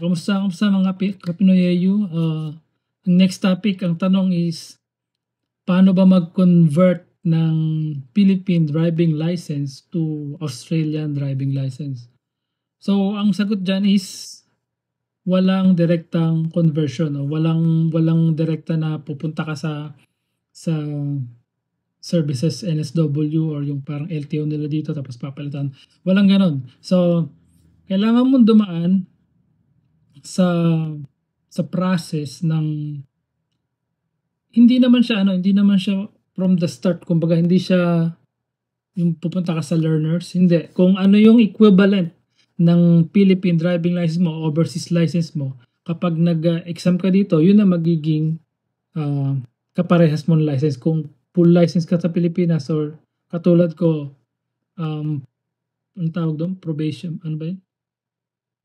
Kamusta mga Kapinoyeyo? Ang next topic, ang tanong is, paano ba mag-convert ng Philippine driving license to Australian driving license? So, ang sagot dyan is, walang direktang conversion. Walang direkta na pupunta ka sa services NSW or yung parang LTO nila dito tapos papalitan. Walang ganon. So, kailangan mong dumaan sa process ng hindi naman siya from the start, kumbaga hindi siya yung pupunta ka sa learners, hindi. Kung ano yung equivalent ng Philippine driving license mo, overseas license mo, kapag nag-exam ka dito, yun na magiging kaparehas mo ng license. Kung full license ka sa Pilipinas or katulad ko, ang tawag doon, probation, ano ba yun?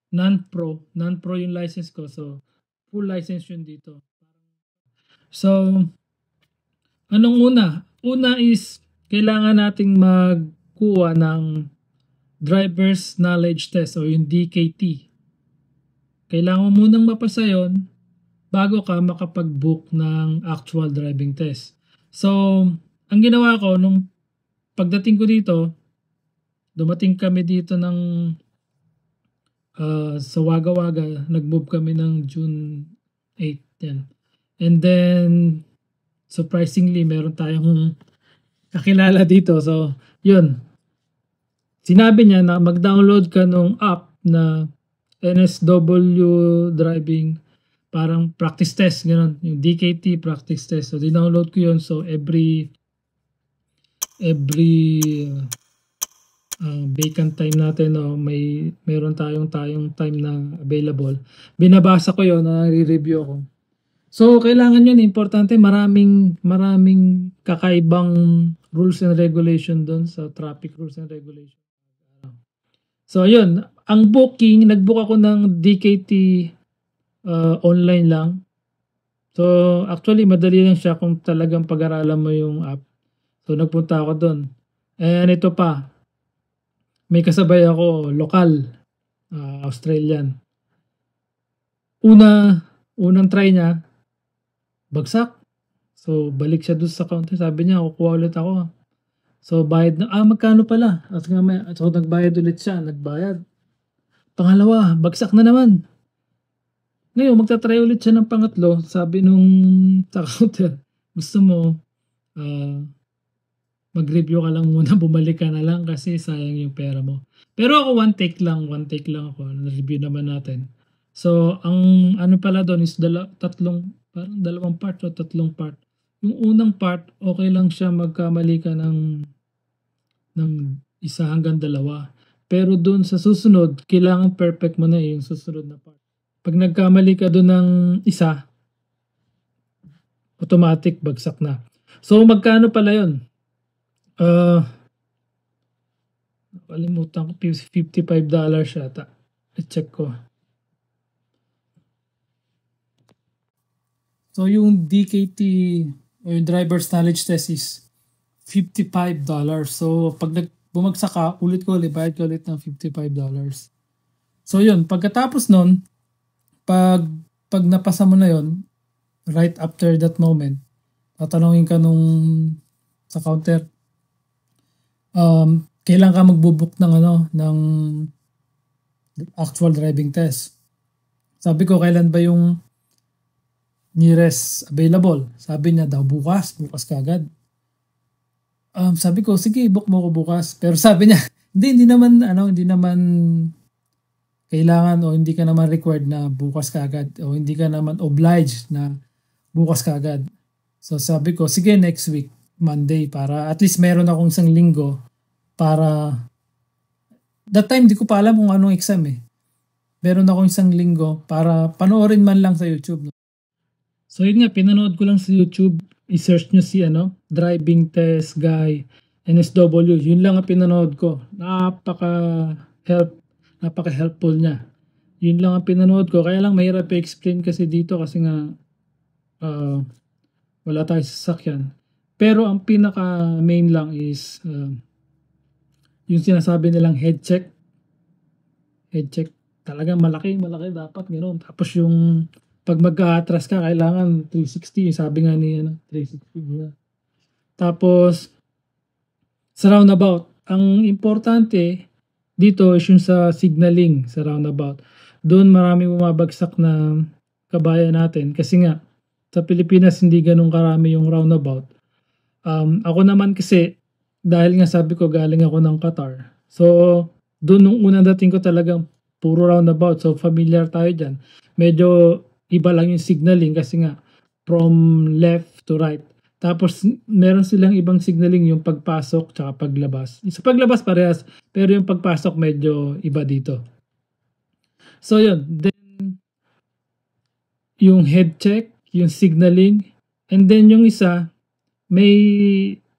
Non-pro yung license ko, so full license yun dito. So, anong una? Una is, kailangan nating magkuha ng driver's knowledge test o yung DKT. Kailangan mo munang mapasa yun bago ka makapag-book ng actual driving test. So, ang ginawa ko, nung pagdating ko dito, dumating kami dito ng sa Wagga Wagga, nag-move kami ng June 8. Yan. And then, surprisingly, meron tayong kakilala dito. So, yun. Sinabi niya na mag-download ka nung app na NSW driving, parang practice test, gano'n. Yung DKT practice test. So, di-download ko yun. So, every vacant time natin, meron tayong time na available. Binabasa ko yun, nare-review ako. So, kailangan yun, importante, maraming kakaibang rules and regulation doon sa traffic rules and regulation. So, yun, ang booking, nag-book ako ng DKT online lang. So, actually, madali lang siya kung talagang pag-aralan mo yung app. So, nagpunta ako doon. And ito pa, may kasabay ako, lokal, Australian. Unang try niya, bagsak. So, balik siya doon sa counter. Sabi niya, kukuha ulit ako. So, bayad na, magkano pala? So, nagbayad ulit siya, nagbayad. Pangalawa, bagsak na naman. Ngayon, magta-try ulit siya ng pangatlo. Sabi nung sa counter, gusto mo, mag-review ka lang muna, bumalik ka na lang kasi sayang yung pera mo. Pero ako one take lang ako, na-review naman natin. So, ang ano pala doon is dalawang part o tatlong part. Yung unang part, okay lang siya magkamali ka ng isa hanggang dalawa. Pero doon sa susunod, kailangan perfect mo na yung susunod na part. Pag nagkamali ka doon ng isa, automatic bagsak na. So, magkano pala yun? Kalimutan ko, $55 yata. I-check ko. So, yung DKT o yung driver's knowledge test is $55. So, pag bumagsak ka, bayad ko ulit ng $55. So, yun. Pagkatapos nun, pag napasa mo na yun, right after that moment, tatanungin ka sa counter, kailan ka magbubook ng actual driving test. Sabi ko, kailan ba yung nearest available? Sabi niya daw, bukas kagad. Sabi ko, sige, book mo ko bukas. Pero sabi niya, hindi naman kailangan o hindi ka naman required na bukas kagad o hindi ka naman obliged na bukas kagad. So sabi ko, sige, next week, Monday, para at least meron akong isang linggo para that time di ko pa alam kung anong exam eh. Meron akong isang linggo para panoorin man lang sa YouTube. So yun nga, pinanood ko lang sa YouTube. I-search nyo si driving test guy NSW. Yun lang ang pinanood ko. Napaka-helpful niya. Yun lang ang pinanood ko. Kaya lang mahirap i-explain kasi dito kasi nga wala tayo sa sasakyan. Pero ang pinaka main lang is yung sinasabi nilang head check talagang malaki dapat gano'n. Tapos yung pag mag-atras ka, kailangan 360. Sabi nga ni 360. Yeah. Tapos, sa roundabout, ang importante dito is yung sa signaling sa roundabout. Doon maraming bumabagsak na kabayan natin kasi nga sa Pilipinas hindi ganun karami yung roundabout. Ako naman kasi dahil nga sabi ko galing ako ng Qatar. So doon nung unang dating ko talagang puro roundabout. So familiar tayo diyan. Medyo iba lang yung signaling kasi nga from left to right. Tapos meron silang ibang signaling yung pagpasok tsaka paglabas. Sa paglabas parehas, pero yung pagpasok medyo iba dito. So yun, then yung head check, yung signaling, and then yung isa, may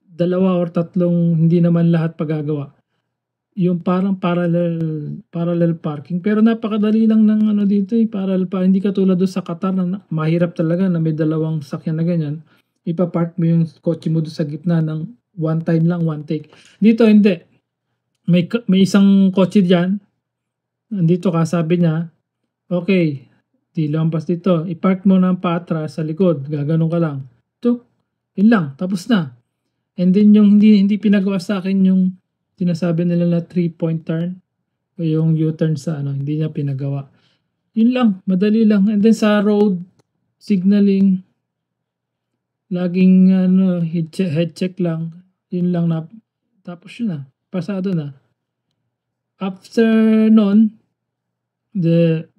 dalawa or tatlong hindi naman lahat pagagawa. Yung parang parallel parking. Pero napakadali lang ng ano dito parallel pa. Hindi katulad doon sa Qatar na mahirap talaga na may dalawang sakyan na ganyan. Ipapark mo yung kotse mo doon sa gitna ng one time lang, one take. Dito hindi. May isang kotse diyan. Nandito ka, sabi niya, okay, di lampas dito. I-park mo na paatras sa likod. Gaganon ka lang. Tuk, yun lang. Tapos na. And then yung hindi pinagawa sa akin yung sinasabi nila na 3-point turn o yung U-turn sa hindi niya pinagawa. Yun lang, madali lang. And then sa road signaling, laging head check lang. Yun lang na. Tapos yun na. Pasado na. After nun,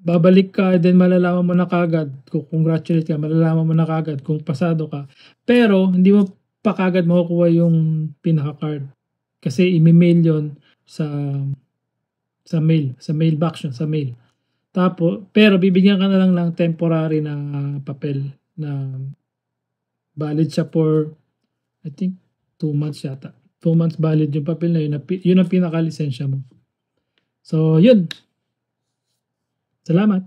babalik ka, then malalaman mo na kagad, congratulate ka, malalaman mo na kagad kung pasado ka. Pero, hindi mo pa kagad makukuha yung pinaka-card. Kasi imi-mail yun sa mailbox yun, sa mail. Tapos, pero bibigyan ka na lang ng temporary na papel na valid siya for, I think, 2 months yata. 2 months valid yung papel na yun. Yun ang pinaka-lisensya mo. So, yun. Salamat.